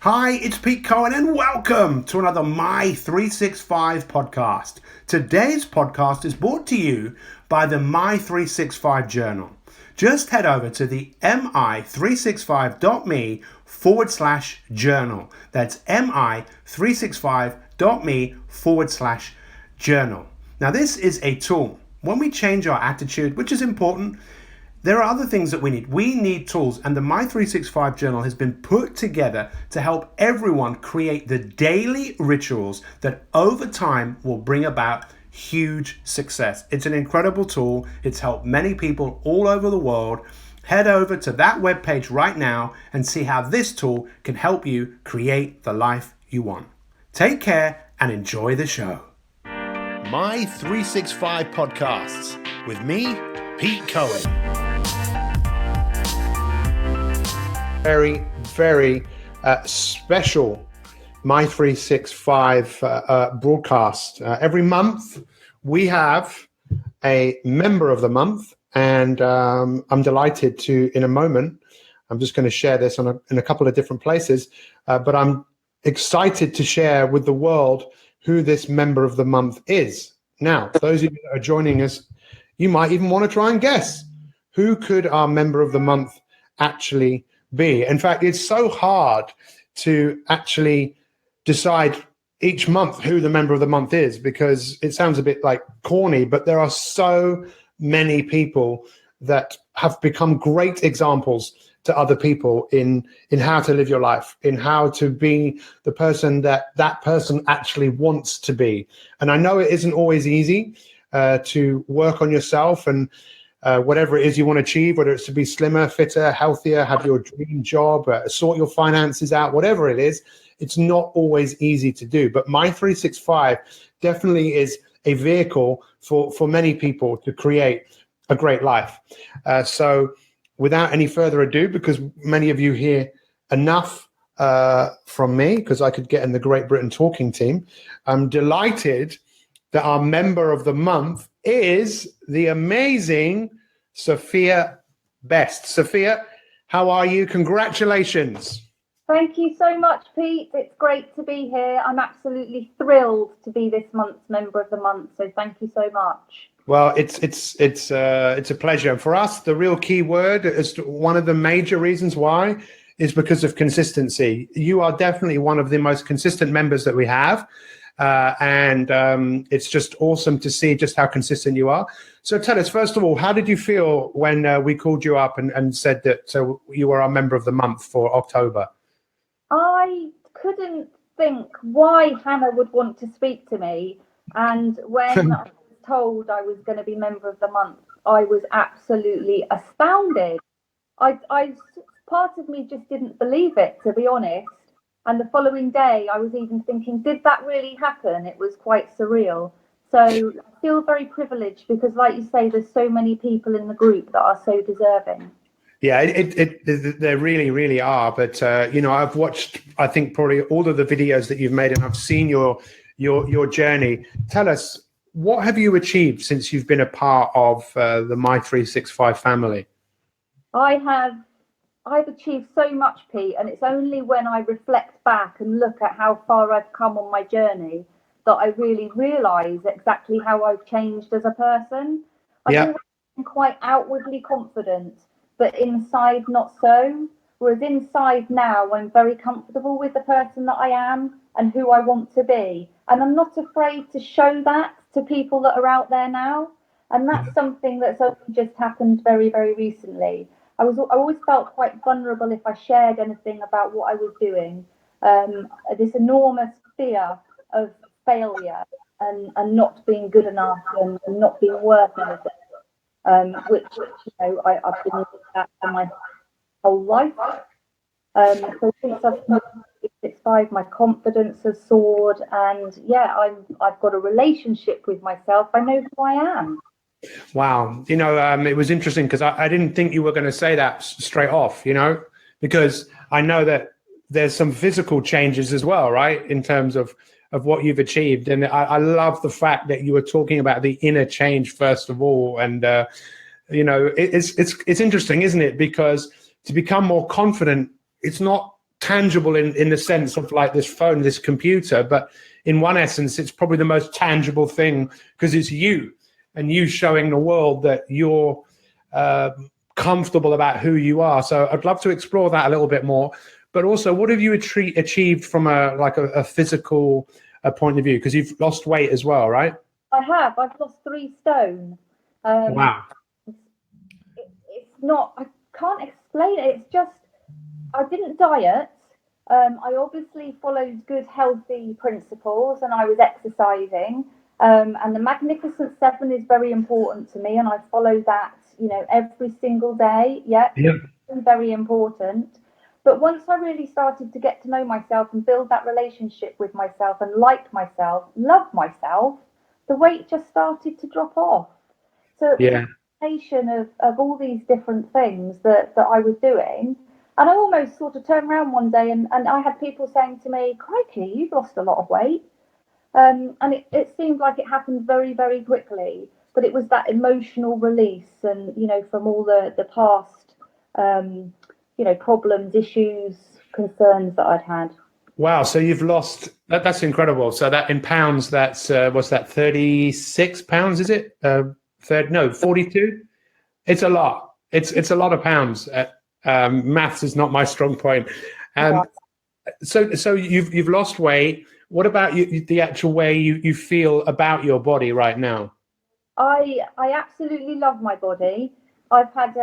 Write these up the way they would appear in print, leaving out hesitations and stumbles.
Hi, it's Pete Cohen and welcome to another My 365 podcast. Today's podcast is brought to you by the My 365 Journal. Just head over to the mi365.me/journal. That's mi365.me/journal. Now, this is a tool. When we change our attitude, which is important, there are other things that we need. We need tools, and the My365 Journal has been put together to help everyone create the daily rituals that over time will bring about huge success. It's an incredible tool. It's helped many people all over the world. Head over to that webpage right now and see how this tool can help you create the life you want. Take care and enjoy the show. My365 Podcasts with me, Pete Cohen. Very, very special My365 broadcast. Every month we have a member of the month, and I'm delighted to, in a moment, I'm just going to share this in a couple of different places, but I'm excited to share with the world who this member of the month is. Now, those of you that are joining us, you might even want to try and guess, who could our member of the month actually be? In fact, it's so hard to actually decide each month who the member of the month is, because it sounds a bit like corny, but there are so many people that have become great examples to other people in how to live your life, in how to be the person that person actually wants to be. And I know it isn't always easy to work on yourself and whatever it is you want to achieve, whether it's to be slimmer, fitter, healthier, have your dream job, sort your finances out, whatever it is, it's not always easy to do. But My365 definitely is a vehicle for many people to create a great life. So without any further ado, because many of you hear enough from me, because I could get in the Great Britain talking team, I'm delighted that our member of the month is the amazing Sophia Best. Sophia, how are you? Congratulations. Thank you so much, Pete. It's great to be here. I'm absolutely thrilled to be this month's member of the month. So thank you so much. Well, it's a pleasure. For us, the real key word is one of the major reasons why is because of consistency. You are definitely one of the most consistent members that we have. And it's just awesome to see just how consistent you are. So tell us, first of all, how did you feel when we called you up and said that you were our member of the month for October? I couldn't think why Hannah would want to speak to me. And when I was told I was going to be member of the month, I was absolutely astounded. Part of me just didn't believe it, to be honest. And the following day, I was even thinking, did that really happen? It was quite surreal. So I feel very privileged because, like you say, there's so many people in the group that are so deserving. Yeah, there really, really are. But, I've watched, I think, probably all of the videos that you've made, and I've seen your journey. Tell us, what have you achieved since you've been a part of the My365 family? I've achieved so much, Pete, and it's only when I reflect back and look at how far I've come on my journey that I really realise exactly how I've changed as a person. I've always been quite outwardly confident, but inside not so. Whereas inside now, I'm very comfortable with the person that I am and who I want to be. And I'm not afraid to show that to people that are out there now. And that's something that's only just happened very, very recently. I always felt quite vulnerable if I shared anything about what I was doing. This enormous fear of failure and not being good enough and not being worth anything, which I've been with that for my whole life. So since I've moved to 65, my confidence has soared, and I've got a relationship with myself. I know who I am. Wow. It was interesting because I didn't think you were going to say that straight off, because I know that there's some physical changes as well, right, in terms of what you've achieved. And I love the fact that you were talking about the inner change, first of all. And, it's interesting, isn't it? Because to become more confident, it's not tangible in the sense of like this phone, this computer, but in one essence, it's probably the most tangible thing because it's you and you showing the world that you're comfortable about who you are. So I'd love to explore that a little bit more. But also, what have you achieved from a physical point of view? Because you've lost weight as well, right? I have. I've lost 3 stone. Wow. It's not. I can't explain it. It's just I didn't diet. I obviously followed good, healthy principles, and I was exercising. And the Magnificent Seven is very important to me, and I follow that, every single day. Yeah. It's very important. But once I really started to get to know myself and build that relationship with myself and like myself, love myself, the weight just started to drop off. So it was a combination of all these different things that I was doing. And I almost sort of turned around one day and I had people saying to me, "Crikey, you've lost a lot of weight." And it seemed like it happened very, very quickly. But it was that emotional release and, from all the past problems, issues, concerns that I'd had. Wow. So you've lost, that's incredible. So that in pounds, that's, what's that, 36 pounds, is it? 42? It's a lot. It's a lot of pounds. Maths is not my strong point. So you've lost weight. What about the actual way you feel about your body right now? I absolutely love my body. I've had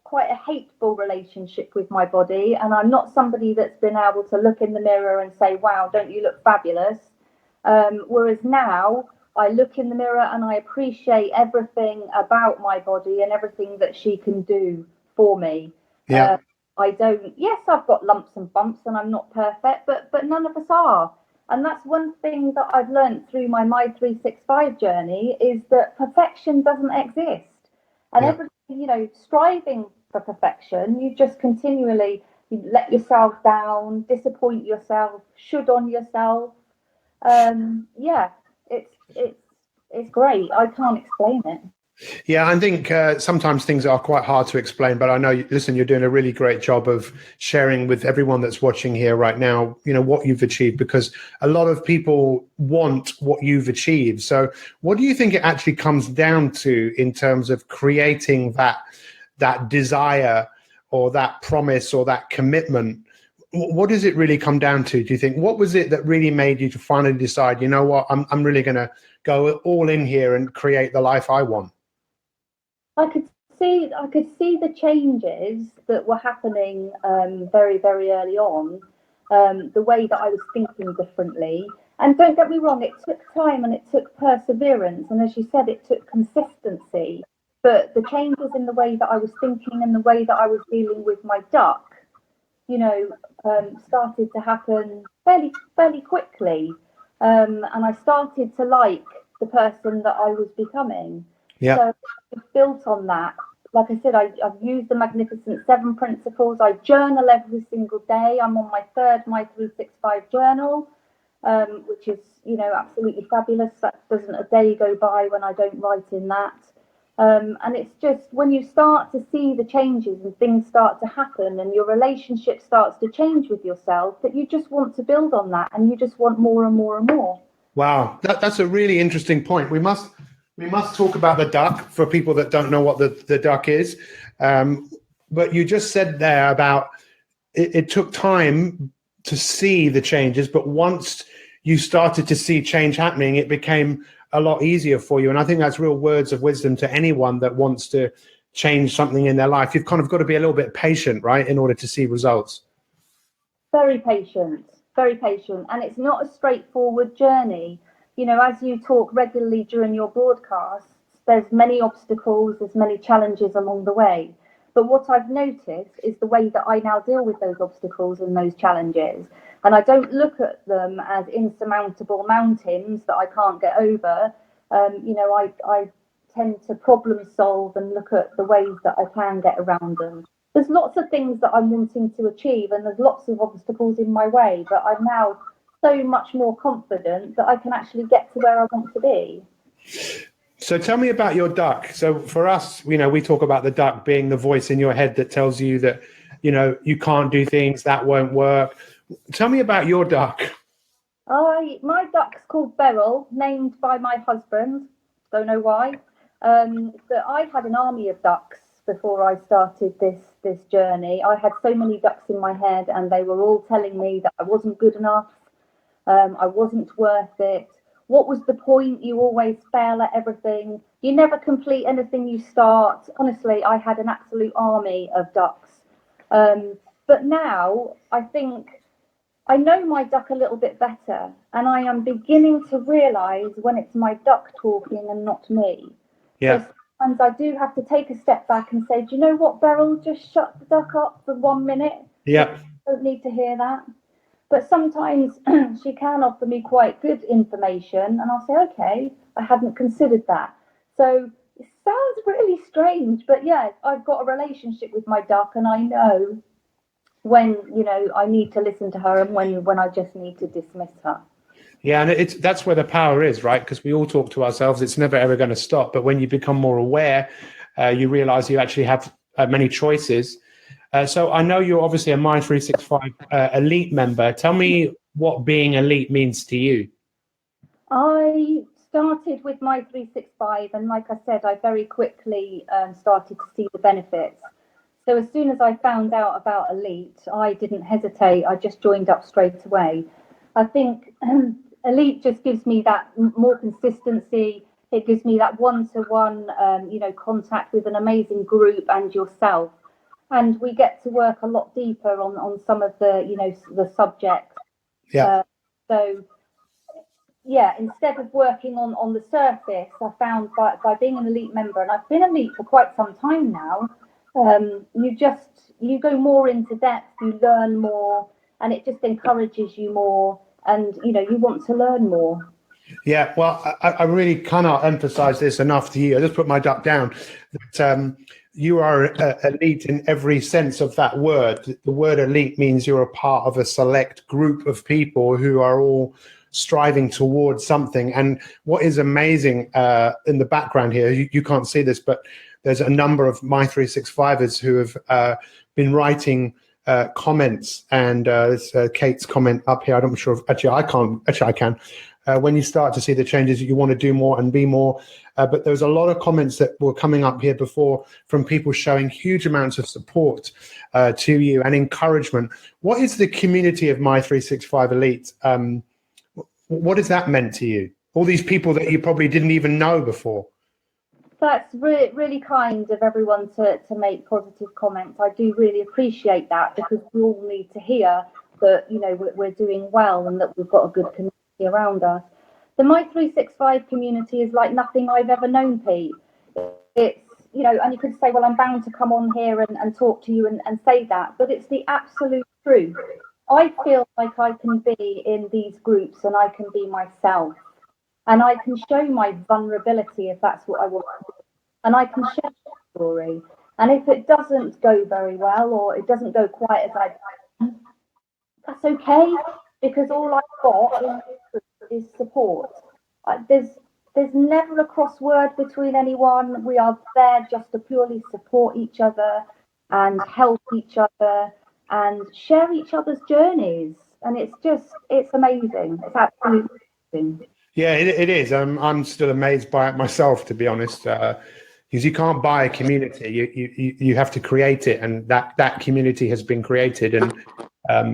quite a hateful relationship with my body, and I'm not somebody that's been able to look in the mirror and say, "Wow, don't you look fabulous?" Whereas now I look in the mirror and I appreciate everything about my body and everything that she can do for me. Yeah. Yes, I've got lumps and bumps and I'm not perfect, but none of us are. And that's one thing that I've learned through my 365 journey is that perfection doesn't exist. And everything, striving for perfection, you just continually let yourself down, disappoint yourself, should on yourself. It's great. I can't explain it. Yeah, I think sometimes things are quite hard to explain, but I know, listen, you're doing a really great job of sharing with everyone that's watching here right now, what you've achieved, because a lot of people want what you've achieved. So what do you think it actually comes down to in terms of creating that desire or that promise or that commitment? What does it really come down to, do you think? What was it that really made you to finally decide, you know what, I'm really going to go all in here and create the life I want? I could see the changes that were happening very, very early on, the way that I was thinking differently. And don't get me wrong, it took time and it took perseverance. And as you said, it took consistency. But the changes in the way that I was thinking and the way that I was dealing with my duck, started to happen fairly quickly. And I started to like the person that I was becoming. Yeah. So it's built on that. Like I said, I've used the Magnificent Seven principles. I journal every single day. I'm on my 3rd 365 journal, which is, absolutely fabulous. That doesn't a day go by when I don't write in that. And it's just when you start to see the changes and things start to happen and your relationship starts to change with yourself, that you just want to build on that and you just want more and more and more. Wow, that's a really interesting point. We must talk about the duck for people that don't know what the duck is. But you just said there about it took time to see the changes, but once you started to see change happening, it became a lot easier for you. And I think that's real words of wisdom to anyone that wants to change something in their life. You've kind of got to be a little bit patient, right, in order to see results. Very patient. And it's not a straightforward journey. As you talk regularly during your broadcasts, there's many obstacles, there's many challenges along the way. But what I've noticed is the way that I now deal with those obstacles and those challenges. And I don't look at them as insurmountable mountains that I can't get over. I tend to problem solve and look at the ways that I can get around them. There's lots of things that I'm wanting to achieve and there's lots of obstacles in my way, but I'm now so much more confident that I can actually get to where I want to be. So tell me about your duck. So for us, we talk about the duck being the voice in your head that tells you that you can't do things, that won't work. Tell me about your duck. My duck's called Beryl, named by my husband. Don't know why. But I had an army of ducks before I started this journey. I had so many ducks in my head, and they were all telling me that I wasn't good enough. I wasn't worth it. What was the point? You always fail at everything. You never complete anything you start. Honestly, I had an absolute army of ducks. But now I think I know my duck a little bit better, and I am beginning to realise when it's my duck talking and not me. Yeah. So sometimes I do have to take a step back and say, do you know what, Beryl, just shut the duck up for 1 minute. Yeah. I don't need to hear that. But sometimes she can offer me quite good information, and I'll say, okay, I hadn't considered that. So it sounds really strange, but yeah, I've got a relationship with my duck, and I know when I need to listen to her and when I just need to dismiss her. Yeah, and that's where the power is, right? Because we all talk to ourselves. It's never ever going to stop. But when you become more aware, you realize you actually have many choices. So I know you're obviously a My 365 elite member. Tell me what being elite means to you. I started with My 365, and like I said, I very quickly started to see the benefits. So as soon as I found out about Elite, I didn't hesitate. I just joined up straight away. I think Elite just gives me that more consistency. It gives me that one-to-one, contact with an amazing group and yourself. And we get to work a lot deeper on some of the subjects. Yeah. So yeah, instead of working on the surface, I found by being an elite member, and I've been elite for quite some time now, you go more into depth, you learn more, and it just encourages you more, and you want to learn more. Yeah, well, I really cannot emphasize this enough to you. I just put my duck down. That you are elite in every sense of that word. The word elite means you're a part of a select group of people who are all striving towards something. And what is amazing in the background here, you can't see this, but there's a number of My 365ers who have been writing comments, and there's Kate's comment up here. I'm not sure if I can. When you start to see the changes, you want to do more and be more. But there's a lot of comments that were coming up here before from people showing huge amounts of support to you and encouragement. What is the community of My 365 Elite? What has that meant to you? All these people that you probably didn't even know before. That's really, really kind of everyone to make positive comments. I do really appreciate that, because we all need to hear that we're doing well and that we've got a good community around us. The My 365 community is like nothing I've ever known, Pete. It's and you could say, well, I'm bound to come on here and talk to you and say that, but it's the absolute truth. I feel like I can be in these groups and I can be myself, and I can show my vulnerability if that's what I want to do, and I can share my story. And if it doesn't go very well, or it doesn't go quite as I planned, that's okay, because all I've got is support. There's never a crossword between anyone. We are there just to purely support each other and help each other and share each other's journeys. And it's amazing. It's absolutely amazing. Yeah, it is. I'm still amazed by it myself, to be honest, because you can't buy a community. You have to create it, and that community has been created. And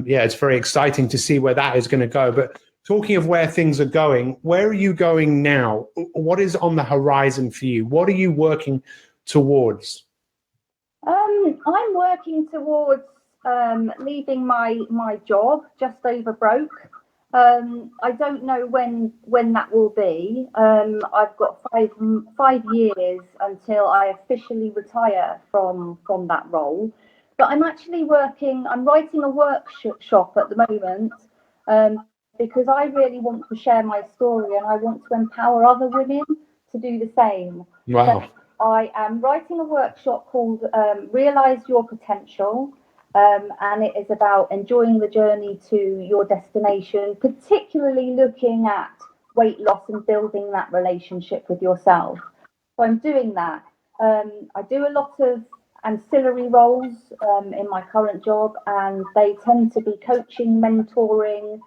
it's very exciting to see where that is going to go. But talking of where things are going, where are you going now? What is on the horizon for you? What are you working towards? I'm working towards leaving my job, just over broke. I don't know when that will be. I've got five years until I officially retire from that role. But I'm actually I'm writing a workshop at the moment, because I really want to share my story, and I want to empower other women to do the same. Wow. So I am writing a workshop called Realize Your Potential. And it is about enjoying the journey to your destination, particularly looking at weight loss and building that relationship with yourself. So I'm doing that. I do a lot of ancillary roles in my current job, and they tend to be coaching, mentoring,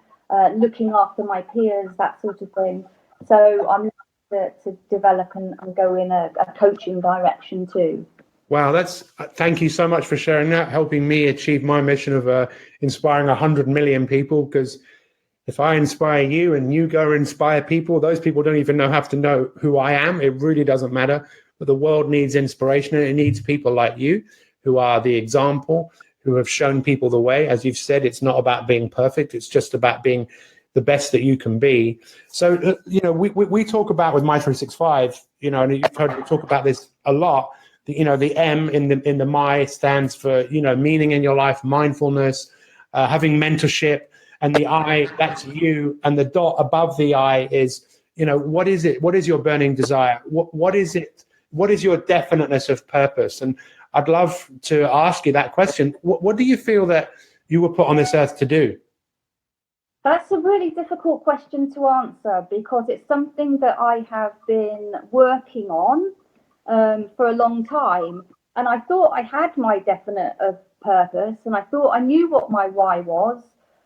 looking after my peers, that sort of thing. So I'm looking to develop and go in a coaching direction too. Wow, thank you so much for sharing that, helping me achieve my mission of inspiring 100 million people. Because if I inspire you and you go inspire people, those people don't even have to know who I am. It really doesn't matter. But the world needs inspiration, and it needs people like you who are the example, who have shown people the way. As you've said, it's not about being perfect. It's just about being the best that you can be. So, we talk about with My 365, and you've heard me talk about this a lot. The M in the My stands for, meaning in your life, mindfulness, having mentorship, and the I, that's you, and the dot above the I is, what is it? What is your burning desire? What is it? What is your definiteness of purpose? And I'd love to ask you that question. What do you feel that you were put on this earth to do? That's a really difficult question to answer, because it's something that I have been working on for a long time. And I thought I had my definite of purpose, and I thought I knew what my why was,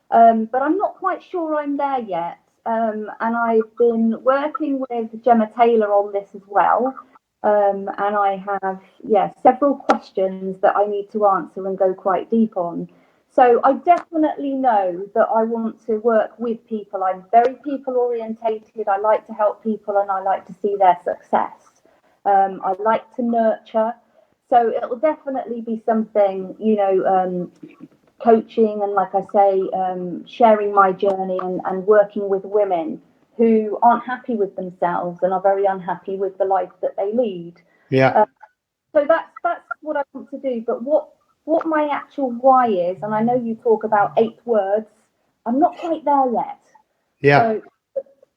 but I'm not quite sure I'm there yet. And I've been working with Gemma Taylor on this as well. And I have, several questions that I need to answer and go quite deep on. So I definitely know that I want to work with people. I'm very people orientated. I like to help people, and I like to see their success. I like to nurture. So it will definitely be something, coaching and, like I say, sharing my journey and working with women who aren't happy with themselves and are very unhappy with the life that they lead. Yeah. So that's what I want to do. But what my actual why is, and I know you talk about 8 words, I'm not quite there yet. Yeah. So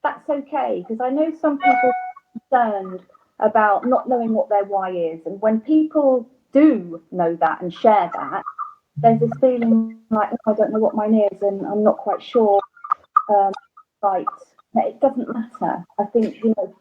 that's okay, because I know some people are concerned about not knowing what their why is. And when people do know that and share that, there's this feeling like, I don't know what mine is, and I'm not quite sure. Right. It doesn't matter. I think, towards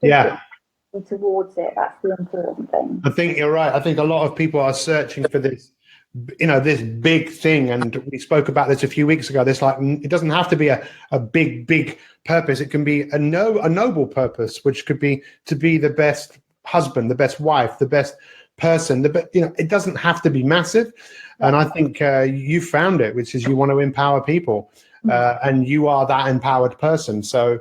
it, that's the important thing. I think you're right. I think a lot of people are searching for this, this big thing. And we spoke about this a few weeks ago. This, like, it doesn't have to be a big purpose. It can be a noble purpose, which could be to be the best husband, the best wife, the best person. It doesn't have to be massive. And I think you found it, which is you want to empower people. And you are that empowered person. So,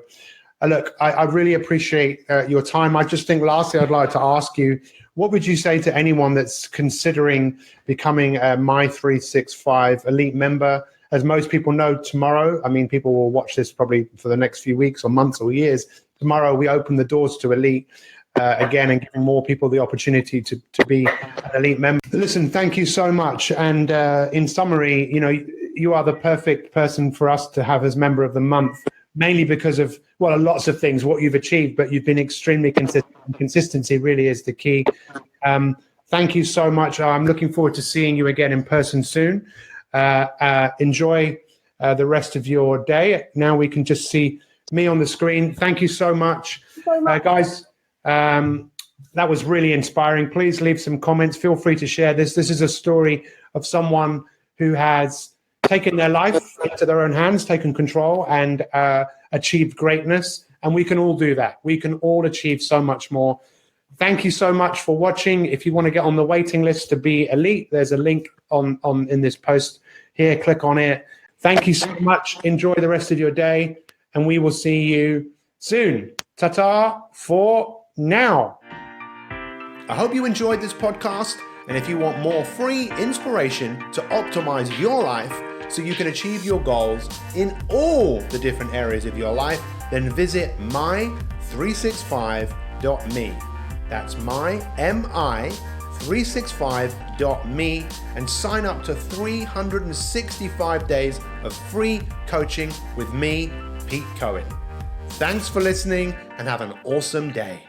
look, I really appreciate your time. I just think, lastly, I'd like to ask you, what would you say to anyone that's considering becoming a My 365 elite member? As most people know, tomorrow, people will watch this probably for the next few weeks or months or years. Tomorrow, we open the doors to elite again, and giving more people the opportunity to be an elite member. Listen, thank you so much. And in summary, you are the perfect person for us to have as member of the month, mainly because of, lots of things, what you've achieved, but you've been extremely consistent. Consistency really is the key. Thank you so much. I'm looking forward to seeing you again in person soon. Enjoy the rest of your day. Now we can just see me on the screen. Thank you so much. Guys. That was really inspiring. Please leave some comments. Feel free to share this. This is a story of someone who has taken their life into their own hands, taken control, and achieved greatness. And we can all do that. We can all achieve so much more. Thank you so much for watching. If you want to get on the waiting list to be elite, there's a link on in this post here. Click on it. Thank you so much. Enjoy the rest of your day, and we will see you soon. Ta-ta for now. I hope you enjoyed this podcast, and if you want more free inspiration to optimize your life so you can achieve your goals in all the different areas of your life, then visit my365.me. That's mi365.me and sign up to 365 days of free coaching with me, Pete Cohen. Thanks for listening, and have an awesome day.